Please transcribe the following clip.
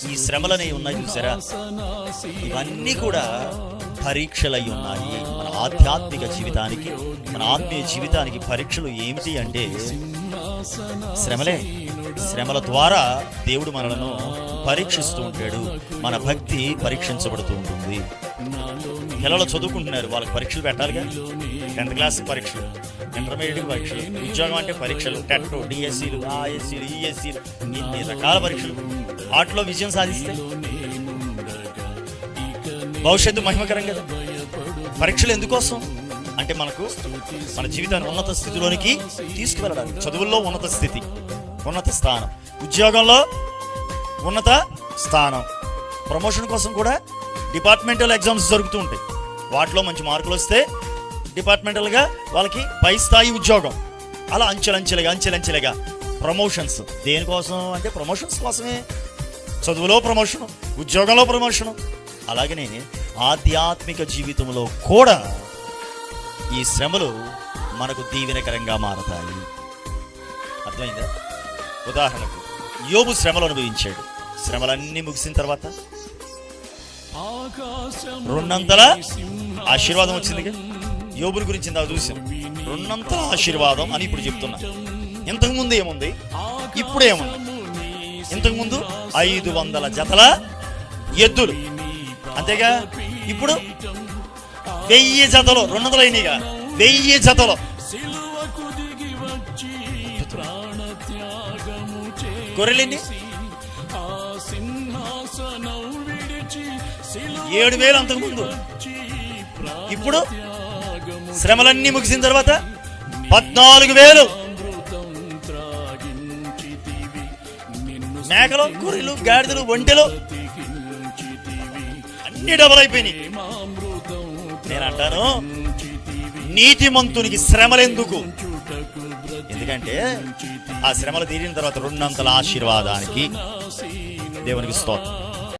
ఈ శ్రమలనే ఉన్నాయి చూసారా, ఇవన్నీ కూడా పరీక్షలై ఉన్నాయి. మన ఆధ్యాత్మిక జీవితానికి, మన ఆత్మీయ జీవితానికి పరీక్షలు ఏమిటి అంటే శ్రమలే. శ్రమల ద్వారా దేవుడు మనలను పరీక్షిస్తూ ఉంటాడు. మన భక్తి పరీక్షించబడుతూ ఉంటుంది. పిల్లలు చదువుకుంటున్నారు, వాళ్ళకి పరీక్షలు పెట్టాలిగా. 10th క్లాస్ పరీక్షలు, ఇంటర్మీడియట్ పరీక్షలు, ఉద్యోగం అంటే పరీక్షలు, టెట్, డిఎస్సీలు, ఆఎస్సీలు, ఈఎస్సీలు, ఇన్ని రకాల పరీక్షలు. వాటిలో విజయం సాధిస్తే భవిష్యత్తు మహిమకరం కదా. పరీక్షలు ఎందుకోసం అంటే మనకు మన జీవితాన్ని ఉన్నత స్థితిలోనికి తీసుకువెళ్ళడానికి. చదువుల్లో ఉన్నత స్థితి, ఉన్నత స్థానం, ఉద్యోగంలో ఉన్నత స్థానం, ప్రమోషన్ కోసం కూడా డిపార్ట్మెంటల్ ఎగ్జామ్స్ జరుగుతూ ఉంటాయి. వాటిలో మంచి మార్కులు వస్తే డిపార్ట్మెంటల్గా వాళ్ళకి పై స్థాయి ఉద్యోగం. అలా అంచెలంచెలుగా ప్రమోషన్స్. దేనికోసం అంటే ప్రమోషన్స్ కోసమే. చదువులో ప్రమోషను, ఉద్యోగంలో ప్రమోషను. అలాగనే ఆధ్యాత్మిక జీవితంలో కూడా ఈ శ్రమలు మనకు దీవెనకరంగా మారతాయి. అర్థమైందా? ఉదాహరణకు యోబు శ్రమలు అనుభవించాడు. శ్రమలన్నీ ముగిసిన తర్వాత 2 ఆశీర్వాదం వచ్చిందిగా. యోబుని గురించి ఇందాక చూసాం. 2 ఆశీర్వాదం అని ఇప్పుడు చెప్తున్నా. ఇంతకుముందు ఏముంది, ఇప్పుడు ఏముంది? ఇంతకుముందు 500 జతల ఎద్దులు, అంతేగా. ఇప్పుడు 1000 జతలు, 200 అయినాయిగా, 1000 జతలు. గొర్రెలన్నీ 7,000 అంతకుముందు. ఇప్పుడు శ్రమలన్నీ ముగిసిన తర్వాత 14,000. మేకలు, గొర్రెలు, గాడిదలు, ఒంటెలు అన్ని డబల్ అయిపోయినాయి. నేను అంటాను, నీతిమంతునికి శ్రమలెందుకు? ఎందుకంటే ఆ శ్రమలు తీరిన తర్వాత 2 ఆశీర్వాదానికి దేవునికి స్తోత్రం.